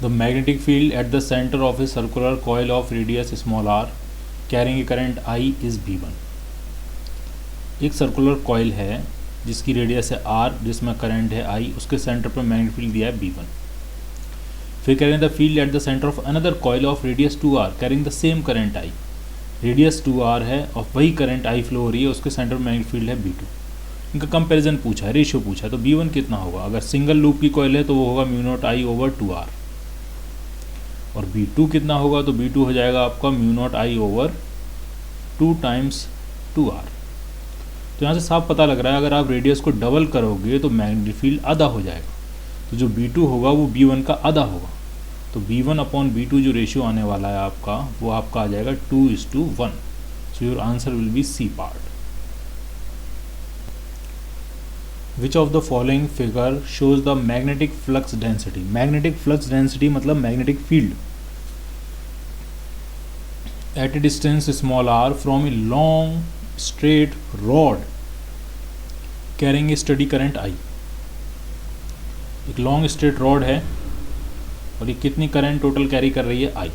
The magnetic field at the center of a circular coil of radius small r carrying a current I is V1. एक circular coil है जिसकी radius है r, जिसमें current है I, उसके centre पर magnetic field दिया है V1. फिर कह रहे हैं the field at the centre of another coil of radius 2r carrying the same current I. Radius 2r है और वही करंट I फ्लो हो रही है, उसके सेंटर में मैग्नेटिक फील्ड है V2. इनका कंपैरिजन पूछा है, रेशियो पूछा है, तो V1 कितना होगा. अगर सिंगल लूप की कॉइल है तो वो होगा mu not I over 2r, और V2 कितना होगा, तो V2 हो जाएगा आपका mu not I over 2 times 2r. तो यहाँ से साफ पता लग रहा है अगर आप रेडियस को डबल करोगे तो मैग्नेटिक फील्ड आधा हो जाएगा, तो जो V2 होगा वो V1 का आधा होगा. तो V1 अपॉन V2 जो रेशियो आने वाला है आपका, वो आपका आ जाएगा 2:1. So your answer will be C part. Which of the following figure shows the magnetic flux density. Magnetic flux density मतलब magnetic field at a distance small r from a long straight rod carrying a steady current I. एक long straight rod है और ये कितनी current total carry कर रही है I,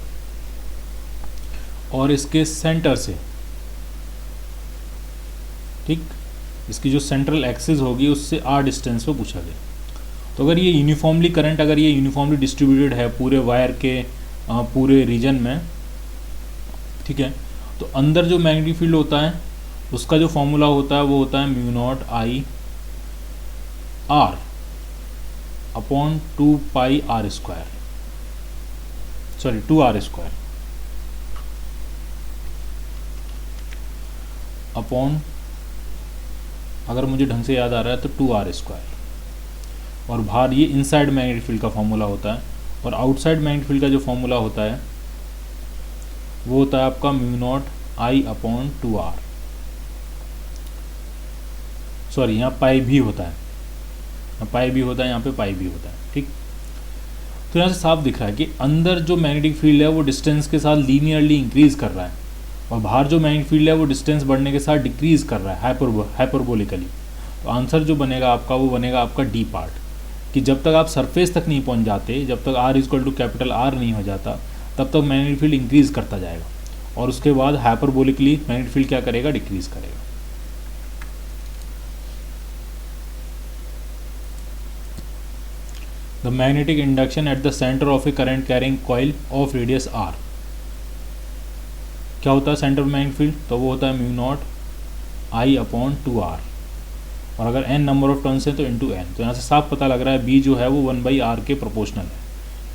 और इसके सेंटर से, ठीक, इसकी जो सेंट्रल एक्सिस होगी उससे r डिस्टेंस पे पूछा गया. तो अगर ये यूनिफॉर्मली करंट, अगर ये यूनिफॉर्मली डिस्ट्रीब्यूटेड है पूरे वायर के पूरे रीजन में, ठीक है, तो अंदर जो मैग्नेटिक फील्ड होता है उसका जो फॉर्मूला होता है वो होता है mu not I r upon 2πr square, sorry 2r square upon, अगर मुझे ढंग से याद आ रहा है तो 2r स्क्वायर. और बाहर ये इनसाइड मैग्नेटिक फील्ड का फॉर्मूला होता है, और आउटसाइड मैग्नेटिक फील्ड का जो फॉर्मूला होता है वो होता है आपका mu not I upon 2r. Sorry, यहाँ पाई भी होता है, यहाँ पाई भी होता है, यहाँ पे पाई भी होता है, ठीक. तो यहाँ से साफ दिख रहा है कि अंदर जो मैग्नेटिक फील्ड है वो डिस्टेंस के साथ लीनियरली इंक्रीज कर रहा है, और बाहर जो मैग्नेटिक फील्ड है वो डिस्टेंस बढ़ने के साथ डिक्रीज कर रहा है हाइपरबोलिकली. तो आंसर जो बनेगा आपका वो बनेगा आपका डी पार्ट, कि जब तक आप सरफेस तक नहीं पहुँच जाते, जब तक r equal to capital R नहीं हो जाता, तब तक मैग्नेटिक फील्ड इंक्रीज करता जाएगा, और उसके बाद हाइपरबोलिकली मैग्नेटिक फील्ड क्या करेगा, डिक्रीज करेगा. The magnetic induction at the centre of A current carrying coil of radius r. क्या होता है सेंटर मैग्नेटिक फील्ड, तो वो होता है mu not I upon 2r, और अगर n नंबर ऑफ टर्न्स है तो इंटू n. तो यहाँ से साफ पता लग रहा है B जो है वो 1/r के प्रोपोर्शनल है,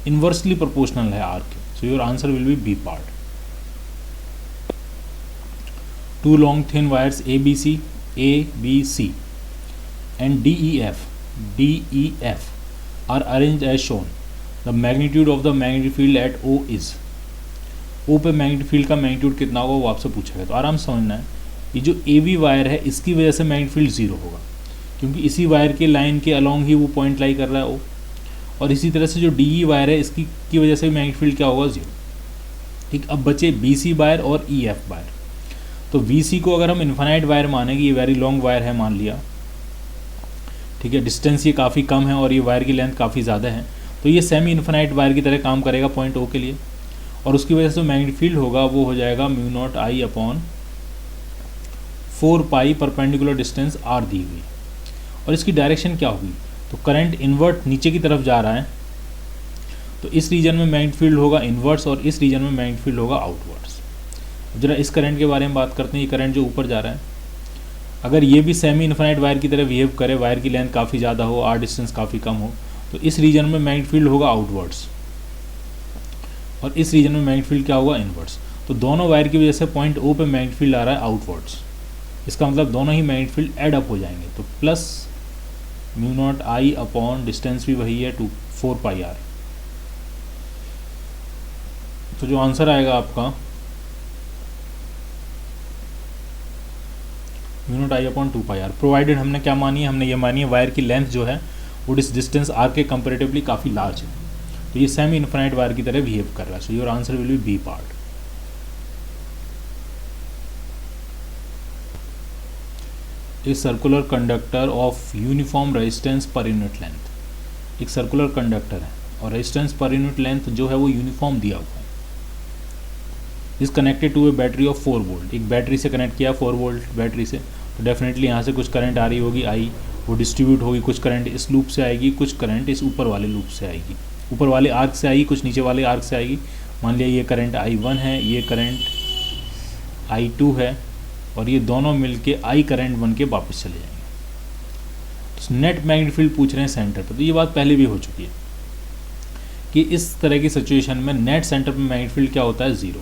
इन्वर्सली प्रोपोर्शनल है r के. So your answer will be B part. Two long thin wires ABC and DEF are arranged as shown. The magnitude of the magnetic field at O is. O पे magnetic field का magnitude कितना होगा वो आपसे पूछा गया. तो आराम से समझना है, ये जो AB वायर है इसकी वजह से मैग्नेटिक फील्ड जीरो होगा, क्योंकि इसी वायर के लाइन के अलॉन्ग ही वो पॉइंट लाई कर रहा है O. और इसी तरह से जो DE वायर है इसकी की वजह से मैग्नेटिक फील्ड क्या होगा, जीरो. ठीक, अब बचे BC वायर और EF वायर. तो VC को अगर हम इन्फाइनाइट वायर मानेंगे, ये वेरी लॉन्ग वायर है मान लिया, ठीक है, डिस्टेंस ये काफ़ी कम है और ये वायर की लेंथ काफ़ी ज़्यादा है, तो ये सेमी इन्फिनाइट वायर की तरह काम करेगा पॉइंट O के लिए, और उसकी वजह से मैग्नेटिक फील्ड होगा वो हो जाएगा mu not I upon 4π perpendicular distance r दी हुई. और इसकी डायरेक्शन क्या होगी, तो करंट इन्वर्ट नीचे की तरफ जा रहा है, तो इस रीजन में मैग्नेटिक फील्ड होगा इन्वर्स और इस रीजन में मैग्नेटिक फील्ड होगा आउटवर्ड्स. जरा इस करंट के बारे में बात करते हैं. ये करंट जो ऊपर जा रहा है, अगर ये भी सेमी इन्फिनाइट वायर की तरह बिहेव करे, वायर की लेंथ काफ़ी ज़्यादा हो, r डिस्टेंस काफ़ी कम हो, तो इस रीजन में मैग्नेटिक फील्ड होगा आउटवर्ड्स, और इस रीजन में मैग्नेटिक फील्ड क्या होगा, इनवर्ड्स. तो दोनों वायर की वजह से पॉइंट O पे मैग्नेटिक फील्ड आ रहा है आउटवर्ड्स. इसका मतलब दोनों ही मैग्नेटिक फील्ड ऐड अप हो जाएंगे, तो plus mu not I upon distance भी वही है 4πr. तो जो आंसर आएगा आपका mu not I upon 2πr, provided हमने क्या मानी है, हमने ये मानी है वायर की लेंथ जो है वो इस डिस्टेंस r के कंपेरेटिवली काफ़ी लार्ज है, तो ये सेमी इन्फिनाइट वायर की तरह बिहेव कर रहा है. So your answer will be B part. A circular conductor of uniform resistance per unit length. एक सर्कुलर कंडक्टर है और रेजिस्टेंस पर यूनिट लेंथ जो है वो यूनिफॉर्म दिया हुआ है। इस connected to a battery of 4 volt, एक बैटरी से कनेक्ट किया 4 वोल्ट बैटरी से, तो डेफिनेटली यहाँ से कुछ करंट आ रही होगी आई, वो डिस्ट्रीब्यूट होगी, कुछ करंट इस लूप से आएगी, कुछ करंट इस ऊपर वाले लूप से आएगी, ऊपर वाले आर्क से आएगी, कुछ नीचे वाले आर्क से आएगी। मान लिया ये करंट I1 है, ये करंट I2 है, और ये दोनों मिलके I करंट बन के वापस चले जाएंगे। तो नेट मैग्नेटिक फील्ड पूछ रहे हैं सेंटर पर, तो ये बात पहले भी हो चुकी है कि इस तरह की सिचुएशन में नेट सेंटर पर मैग्नेटिक फील्ड क्या होता है, 0।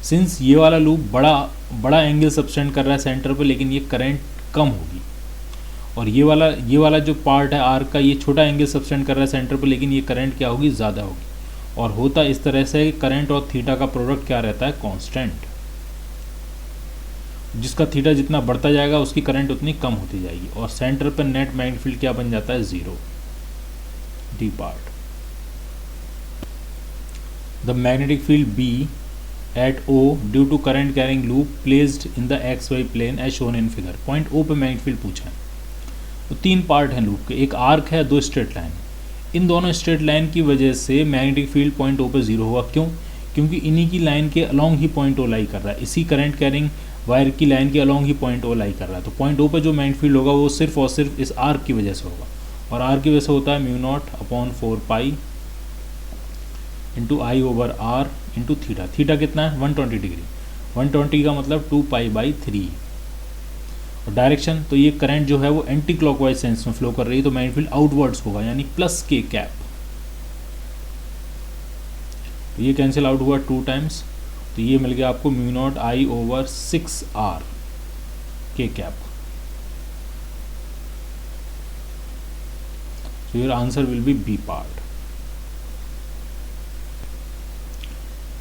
सिंस ये वाला लूप बड़ा एंगल सब्सटेंड कर रहा है सेंटर पर, लेकिन ये करंट कम होगी, और ये वाला जो पार्ट है आर्क का, ये छोटा एंगल सब्सटेंड कर रहा है सेंटर पर, लेकिन ये करंट क्या होगी, ज़्यादा होगी। और होता इस तरह से करंट और थीटा का प्रोडक्ट क्या रहता है, कांस्टेंट। जिसका थीटा जितना बढ़ता जाएगा उसकी करंट उतनी कम होती जाएगी, और सेंटर पर नेट मैग्नेटिक फील्ड क्या बन जाता है, 0, D part. The magnetic field B at O due to current carrying loop placed in the XY plane as shown in figure। Point O पे मैग्नेटिक फील्ड पूछा है। तो 3 पार्ट हैं लूप के, एक आर्क है, 2 स्ट्रेट लाइन। इन दोनों straight line की वजह से मैग्नेटिक फील्ड पॉइंट O पे 0 हुआ। क्यों? क्योंकि इन्हीं की लाइन के अलॉन्ग ही पॉइंट O लाई कर रहा है, इसी करंट कैरिंग वायर की लाइन के अलॉन्ग ही पॉइंट O लाई कर रहा है। तो पॉइंट O पे जो मैग्नेटिक फील्ड होगा वो सिर्फ और सिर्फ इस आर्क की वजह से होगा, और आर्क की वजह से होता है μ0/4 pi into I over R into theta. Theta कितना है, 120 डिग्री। 120 का मतलब 2π/3। और डायरेक्शन, तो ये करंट जो है वो एंटी क्लॉकवाइज सेंस में फ्लो कर रही है, तो मैग्नेटिक फील्ड आउटवर्ड्स होगा, यानी प्लस के कैप। तो ये कैंसिल आउट हुआ 2 टाइम्स, तो ये मिल गया आपको μ0I ओवर 6R के cap. So your answer will be B part.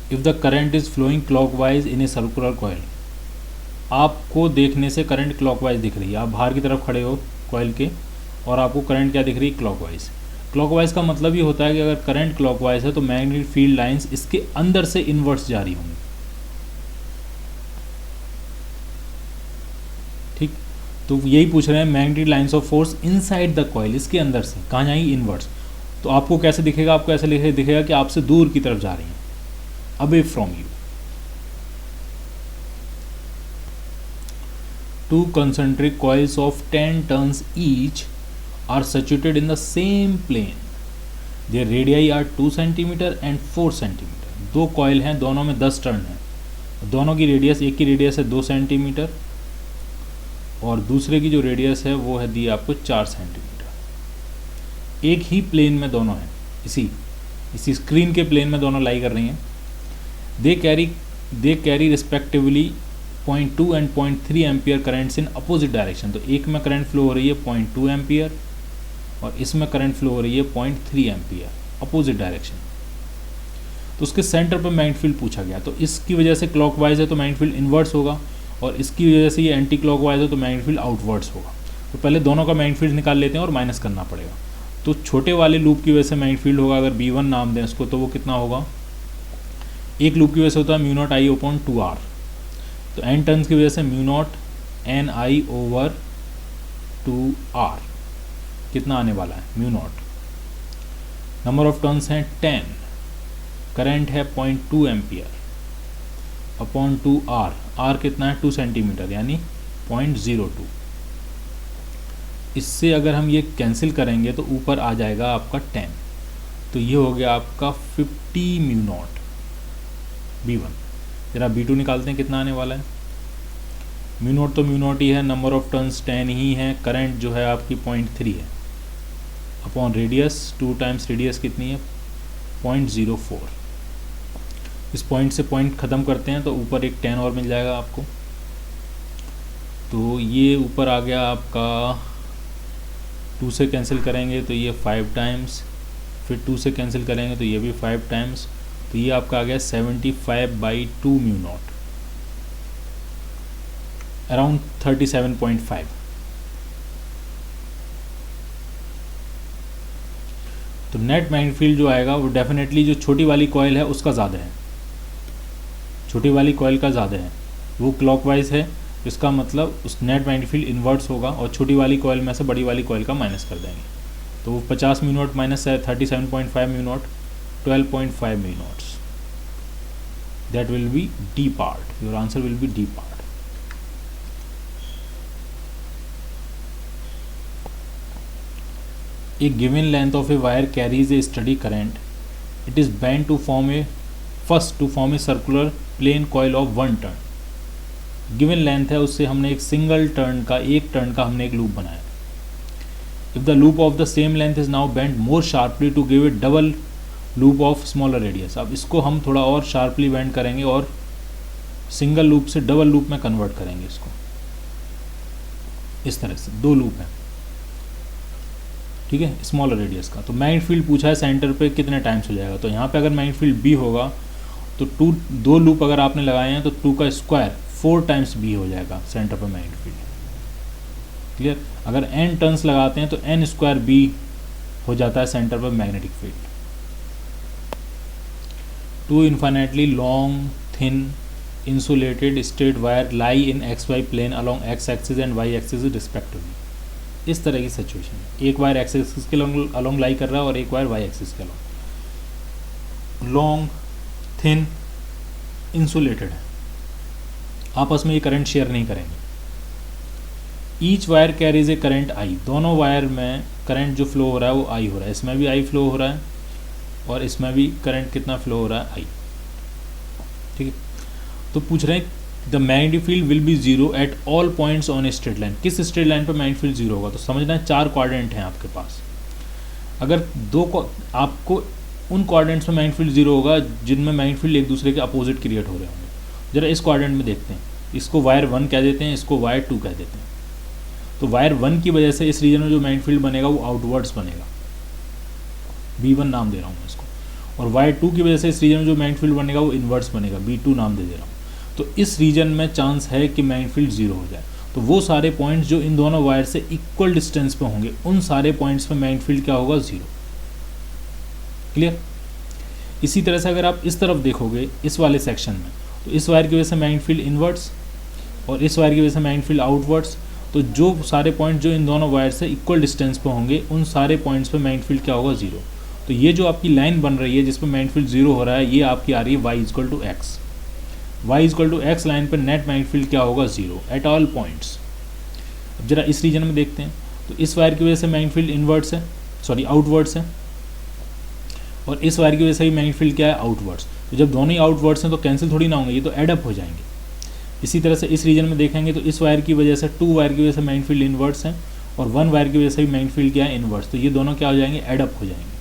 If the current is flowing clockwise in a circular coil, आपको देखने से करंट क्लॉकवाइज दिख रही है, आप बाहर की तरफ खड़े हो कॉइल के, और आपको करंट क्या दिख रही है, क्लॉकवाइज। क्लॉकवाइज का मतलब ये होता है कि अगर करंट क्लॉकवाइज है तो मैग्नेटिक फील्ड लाइंस इसके अंदर से इनवर्स जा रही होंगी। ठीक, तो यही पूछ रहे हैं magnetic lines of force inside the coil, इसके अंदर से कहाँ जाएंगी, इनवर्स। तो आपको कैसे दिखेगा, आपको ऐसे दिखेगा कि आपसे दूर की तरफ जा रही हैं, away from you. Two concentric coils of 10 turns each are situated in the same plane. Their radii are 2 cm and 4 cm. 2 coil हैं, दोनों में 10 टर्न हैं, दोनों की रेडियस, एक की रेडियस है 2 सेंटीमीटर और दूसरे की जो रेडियस है वो है दी आपको 4 सेंटीमीटर। एक ही प्लेन में दोनों हैं, इसी स्क्रीन के प्लेन में दोनों लाई कर रही हैं। They carry respectively 0.2 and 0.3 ampere currents in opposite direction. तो एक में करंट फ्लो हो रही है 0.2 एम्पियर और इसमें करंट फ्लो हो रही है 0.3 एम्पियर, अपोजिट डायरेक्शन। तो उसके सेंटर पर मैग्नेटिक फील्ड पूछा गया, तो इसकी वजह से क्लॉकवाइज है तो मैग्नेटिक फील्ड इन्वर्स होगा, और इसकी वजह से ये एंटी क्लॉकवाइज है तो मैग्नेटिक फील्ड आउटवर्ड्स होगा। तो पहले दोनों का मैग्नेटिक फील्ड निकाल लेते हैं और माइनस करना पड़ेगा। तो छोटे वाले लूप की वजह से मैग्नेटिक फील्ड होगा, अगर B1 नाम दें उसको, तो वो कितना होगा, एक लूप की वजह से होता है μ0I/2R, तो n टर्न्स की वजह से μ0NI/2R कितना आने वाला है, μ0। नंबर ऑफ टर्न्स हैं 10, करंट है 0.2 एम्पियर अपॉन 2R, R कितना है 2 सेंटीमीटर यानी 0.02। इससे अगर हम ये कैंसिल करेंगे तो ऊपर आ जाएगा आपका 10, तो ये हो गया आपका 50 μ0 B1। जरा B2 निकालते हैं, कितना आने वाला है, μ0 तो μ0 ही है, नंबर ऑफ टर्न्स 10 ही है, करंट जो है आपकी 0.3 है अपॉन रेडियस, 2 टाइम्स रेडियस कितनी है 0.04। इस पॉइंट से पॉइंट ख़त्म करते हैं तो ऊपर एक 10 और मिल जाएगा आपको, तो ये ऊपर आ गया आपका 2 से कैंसिल करेंगे तो ये 5 टाइम्स, फिर 2 से कैंसिल करेंगे तो ये भी 5 टाइम्स, तो ये आपका आ गया 75/2 μ0 अराउंड 37.5। तो नेट मैग्नेटिक फील्ड जो आएगा वो डेफिनेटली जो छोटी वाली कॉइल है उसका ज़्यादा है, छोटी वाली कॉइल का ज़्यादा है, वो क्लॉकवाइज है, इसका मतलब उस नेट मैग्नेटिक फील्ड इन्वर्स होगा और छोटी वाली कॉइल में से बड़ी वाली कॉइल का माइनस कर देंगे। तो वो 50 म्यू नॉट माइनस है 37.5 mu naught, 12.5 mu naughts. That will be D part. Your answer will be D part. A given length of a wire carries a steady current. It is bent to form a circular plane coil of 1 turn. Given length है, उससे हमने एक single turn का, एक turn का हमने एक loop बनाया. If the loop of the same length is now bend more sharply to give it double loop of smaller radius. अब इसको हम थोड़ा और शार्पली बेंड करेंगे और सिंगल लूप से डबल लूप में कन्वर्ट करेंगे इसको. इस तरह से 2 लूप हैं, ठीक है, स्मॉलर रेडियस का. तो मैग्नेटिक फील्ड पूछा है सेंटर पे कितने टाइम्स हो जाएगा. तो यहाँ पे अगर मैग्नेटिक फील्ड बी होगा तो 2 लूप अगर आपने लगाए हैं तो 2 का स्क्वायर 4 टाइम्स बी हो जाएगा सेंटर पर मैग्नेटिक फील्ड. क्लियर. अगर n टर्न्स लगाते हैं तो n स्क्वायर बी हो जाता है सेंटर पर magnetic field. 2 infinitely long thin insulated straight wire lie in xy plane along x axis and y axis respectively. इस तरह की सिचुएशन है. एक वायर एक्स एक्सिस के अलोंग लाई कर रहा है और एक वायर वाई एक्सिस के अलोंग. लॉन्ग थिन इंसुलेटेड है, आपस में ये करंट शेयर नहीं करेंगे. Each wire carries A current I. दोनों वायर में करंट जो फ्लो हो रहा है वो आई हो रहा है. इसमें भी आई फ्लो हो रहा है और इसमें भी करंट कितना फ्लो हो रहा है, आई. ठीक है. तो पूछ रहे हैं the magnetic field will be zero at all points on a straight line. किस स्ट्रेट लाइन पर मैग्नेटिक फील्ड जीरो होगा. तो समझना है 4 क्वाड्रेंट हैं आपके पास. अगर आपको उन क्वाड्रेंट्स में मैग्नेटिक फील्ड जीरो होगा जिनमें मैग्नेटिक फील्ड एक दूसरे के अपोजिट क्रिएट हो रहे होंगे. जरा इस क्वाड्रेंट में देखते हैं. इसको वायर 1 कह देते हैं, इसको वायर 2 कह देते हैं. तो वायर 1 की वजह से इस रीजन में जो मैग्नेटिक फील्ड बनेगा वो आउटवर्ड्स बनेगा, B1 नाम दे रहा हूँ मैं इसको. और वायर 2 की वजह से इस रीजन में जो मैग्नेटिक फील्ड बनेगा वो इन्वर्स बनेगा, B2 नाम दे रहा हूँ. तो इस रीजन में चांस है कि मैग्नेटिक फील्ड जीरो हो जाए. तो वो सारे पॉइंट्स जो इन दोनों वायर से इक्वल डिस्टेंस पे होंगे उन सारे पॉइंट्स पे मैग्नेटिक फील्ड क्या होगा, जीरो. क्लियर. इसी तरह से अगर आप इस तरफ देखोगे इस वाले सेक्शन में, तो इस वायर की वजह से मैग्नेटिक फील्ड इनवर्ड्स और इस वायर की वजह से मैग्नेटिक फील्ड आउटवर्ड्स. तो जो सारे पॉइंट जो इन दोनों वायर से इक्वल डिस्टेंस पे होंगे उन सारे पॉइंट्स पे मैग्नेटिक फील्ड क्या होगा, जीरो. तो ये जो आपकी लाइन बन रही है जिसपे मैग्नेटिक फील्ड जीरो हो रहा है, ये आपकी आ रही है y equal to X. y equal to X line पर नेट मैग्नेटिक फील्ड क्या होगा, जीरो एट ऑल पॉइंट्स. अब जरा इस रीजन में देखते हैं. तो इस वायर की वजह से मैग्नेटिक फील्ड इनवर्ड्स है, सॉरी आउटवर्ड्स है, और इस वायर की वजह से भी मैग्नेटिक फील्ड क्या है, आउटवर्ड्स. तो जब दोनों ही आउटवर्ड्स हैं तो कैंसिल थोड़ी ना होंगे, ये तो एडअप हो जाएंगे. इसी तरह से इस रीजन में देखेंगे तो इस वायर की वजह से 2 वायर की वजह से मैग्नेटिक फील्ड इनवर्ड्स हैं और 1 वायर की वजह से भी मैग्नेटिक फील्ड क्या है, इनवर्ड्स. तो ये दोनों क्या हो जाएंगे, एडअप हो जाएंगे.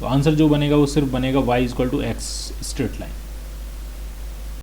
तो आंसर जो बनेगा वो सिर्फ बनेगा y equal to X straight line.